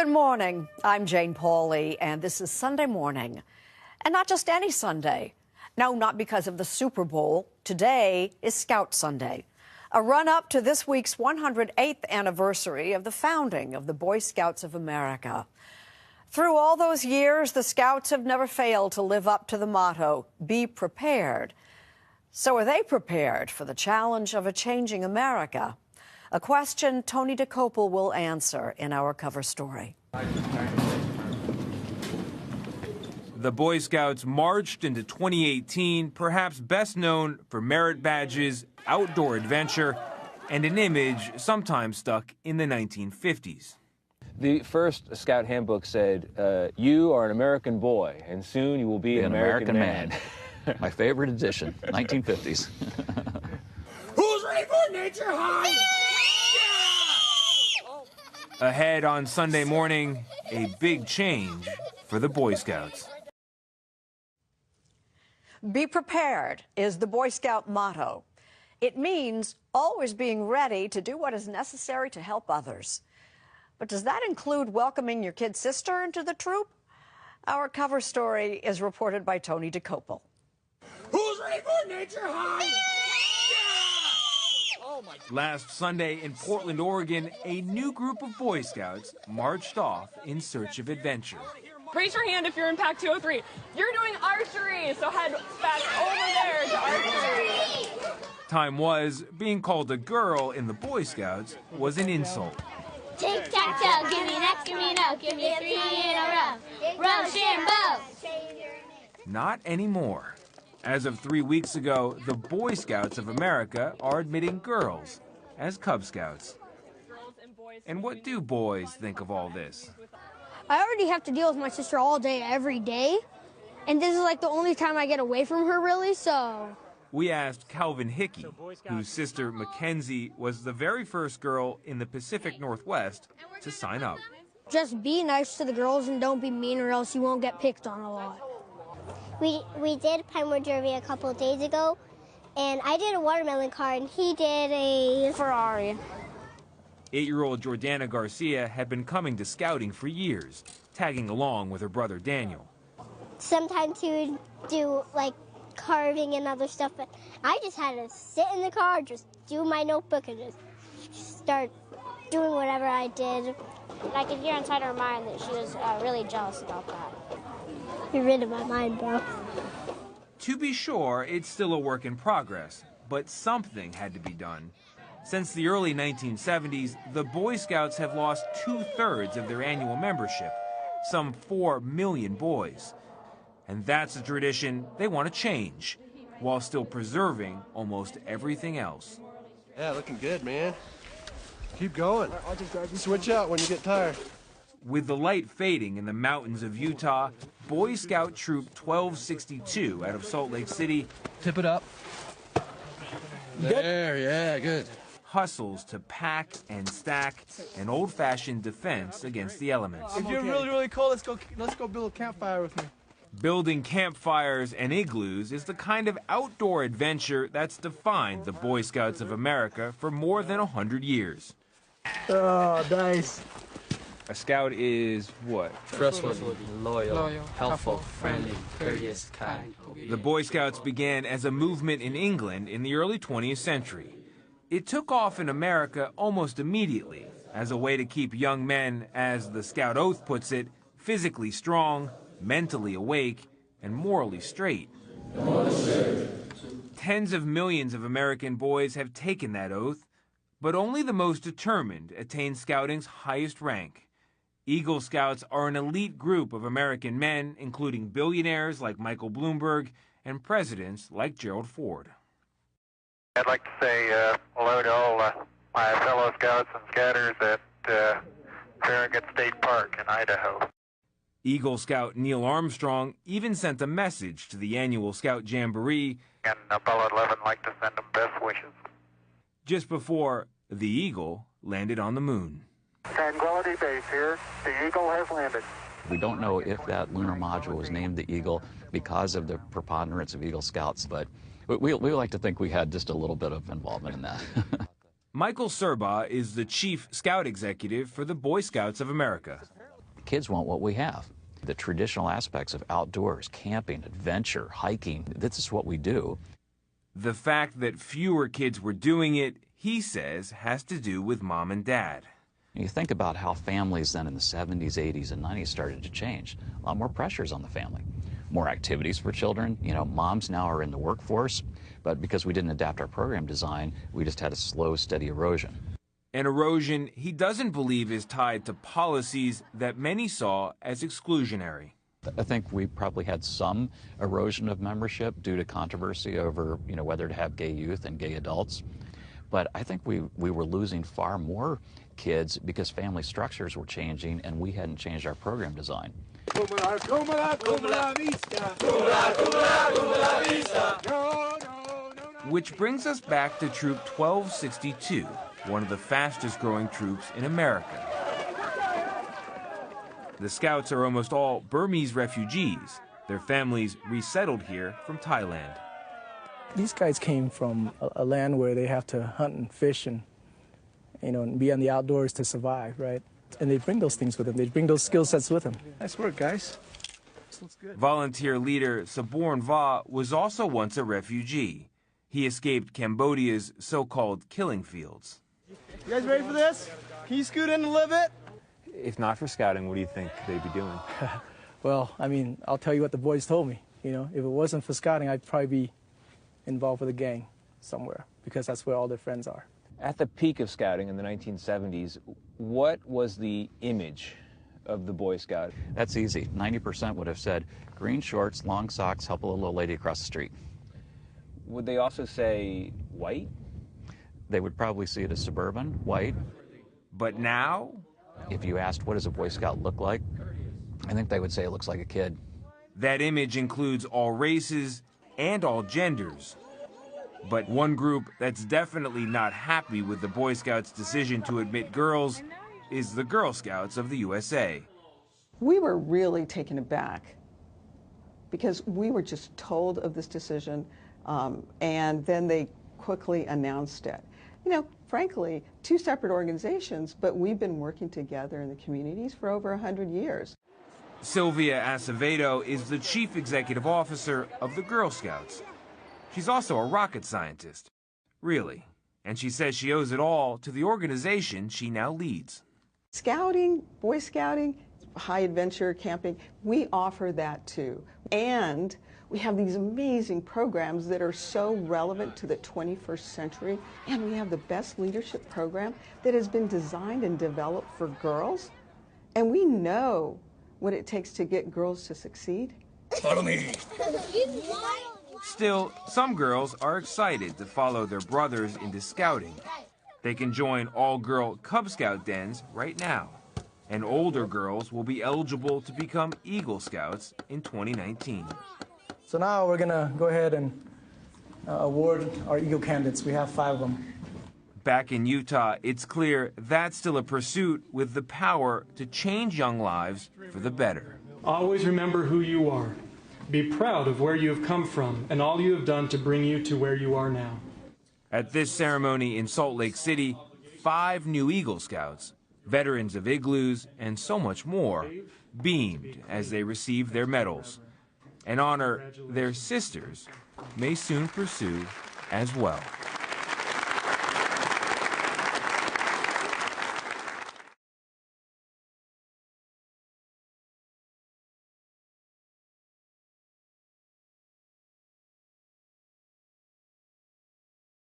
Good morning. I'm Jane Pauley, and this is Sunday morning. And not just any Sunday. No, not because of the Super Bowl. Today is Scout Sunday, a run-up to this week's 108th anniversary of the founding of the Boy Scouts of America. Through all those years, the Scouts have never failed to live up to the motto, be prepared. So are they prepared for the challenge of a changing America? A question Tony DeCopel will answer in our cover story. The Boy Scouts marched into 2018, perhaps best known for merit badges, outdoor adventure, and an image sometimes stuck in the 1950s. The first Scout handbook said, you are an American boy, and soon you will be an American man. My favorite edition, 1950s. Who's ready for Nature High? Yeah! Ahead on Sunday morning, a big change for the Boy Scouts. Be prepared is the Boy Scout motto. It means always being ready to do what is necessary to help others. But does that include welcoming your kid sister into the troop? Our cover story is reported by Tony DeCopel. Who's ready for Nature High? Yeah! Oh my. Last Sunday in Portland, Oregon, a new group of Boy Scouts marched off in search of adventure. Raise your hand if you're in Pack 203. You're doing archery, so head back over there to archery. Time was, being called a girl in the Boy Scouts was an insult. Tic-tac-toe, give me next, give me no, give me three in a row. Rochambeau. Not anymore. As of 3 weeks ago, the Boy Scouts of America are admitting girls as Cub Scouts. And what do boys think of all this? I already have to deal with my sister all day, every day. And this is like the only time I get away from her, really, so. We asked Calvin Hickey, whose sister Mackenzie was the very first girl in the Pacific Northwest to sign up. Just be nice to the girls and don't be mean, or else you won't get picked on a lot. We did Pinewood Derby a couple of days ago, and I did a watermelon car, and he did a Ferrari. 8-year-old Jordana Garcia had been coming to scouting for years, tagging along with her brother Daniel. Sometimes he would do, like, carving and other stuff, but I just had to sit in the car, just do my notebook, and just start doing whatever I did. And I could hear inside her mind that she was really jealous about that. You're rid of my mind, bro. To be sure, it's still a work in progress, but something had to be done. Since the early 1970s, the Boy Scouts have lost 2/3 of their annual membership, some 4 million boys. And that's a tradition they want to change, while still preserving almost everything else. Yeah, looking good, man. Keep going. Switch out when you get tired. With the light fading in the mountains of Utah, Boy Scout Troop 1262 out of Salt Lake City Tip it up. There, yeah, good. Hustles to pack and stack an old-fashioned defense against the elements. If you're really cold, let's go build a campfire with me. Building campfires and igloos is the kind of outdoor adventure that's defined the Boy Scouts of America for more than 100 years. Oh, nice. A scout is what? Trustworthy, loyal, helpful, friendly, courteous, kind. The Boy Scouts began as a movement in England in the early 20th century. It took off in America almost immediately as a way to keep young men, as the Scout Oath puts it, physically strong, mentally awake, and morally straight. Tens of millions of American boys have taken that oath, but only the most determined attain scouting's highest rank. Eagle Scouts are an elite group of American men, including billionaires like Michael Bloomberg and presidents like Gerald Ford. I'd like to say hello to all my fellow scouts and scouters at Farragut State Park in Idaho. Eagle Scout Neil Armstrong even sent a message to the annual Scout Jamboree, And Apollo 11 like to send them best wishes. Just before the Eagle landed on the moon. Tranquility Base here. The Eagle has landed. We don't know if that lunar module was named the Eagle because of the preponderance of Eagle Scouts, but we like to think we had just a little bit of involvement in that. Michael Serba is the chief scout executive for the Boy Scouts of America. Kids want what we have. The traditional aspects of outdoors, camping, adventure, hiking, this is what we do. The fact that fewer kids were doing it, he says, has to do with mom and dad. You think about how families then in the 70s, 80s, and 90s started to change. A lot more pressures on the family. More activities for children. You know, moms now are in the workforce, but because we didn't adapt our program design, we just had a slow, steady erosion. An erosion he doesn't believe is tied to policies that many saw as exclusionary. I think we probably had some erosion of membership due to controversy over, you know, whether to have gay youth and gay adults. But I think we were losing far more kids because family structures were changing and we hadn't changed our program design. Which brings us back to Troop 1262, one of the fastest growing troops in America. The Scouts are almost all Burmese refugees, their families resettled here from Thailand. These guys came from a land where they have to hunt and fish and, you know, and be on the outdoors to survive, right? And they bring those things with them. They bring those skill sets with them. Nice work, guys. This looks good. Volunteer leader Saborn Va was also once a refugee. He escaped Cambodia's so-called killing fields. You guys ready for this? Can you scoot in a little bit? If not for scouting, what do you think they'd be doing? Well, I mean, I'll tell you what the boys told me. You know, if it wasn't for scouting, I'd probably be involved with a gang somewhere because that's where all their friends are. At the peak of scouting in the 1970s, what was the image of the Boy Scout? That's easy. 90% would have said green shorts, long socks, help a little old lady across the street. Would they also say white? They would probably see it as suburban, white. But now? If you asked what does a Boy Scout look like, I think they would say it looks like a kid. That image includes all races and all genders. But one group that's definitely not happy with the Boy Scouts' decision to admit girls is the Girl Scouts of the USA. We were really taken aback because we were just told of this decision, and then they quickly announced it. You know, frankly, two separate organizations, but we've been working together in the communities for over 100 years. Sylvia Acevedo is the chief executive officer of the Girl Scouts. She's also a rocket scientist, really, and she says she owes it all to the organization she now leads. Scouting, Boy Scouting, high adventure camping, we offer that too. And we have these amazing programs that are so relevant to the 21st century, and we have the best leadership program that has been designed and developed for girls, and we know what it takes to get girls to succeed. Follow me. Still, some girls are excited to follow their brothers into scouting. They can join all-girl Cub Scout dens right now, and older girls will be eligible to become Eagle Scouts in 2019. So now we're going to go ahead and award our Eagle candidates. We have 5 of them. Back in Utah, it's clear that's still a pursuit with the power to change young lives for the better. Always remember who you are. Be proud of where you have come from and all you have done to bring you to where you are now. At this ceremony in Salt Lake City, 5 new Eagle Scouts, veterans of igloos, and so much more, beamed as they received their medals, an honor their sisters may soon pursue as well.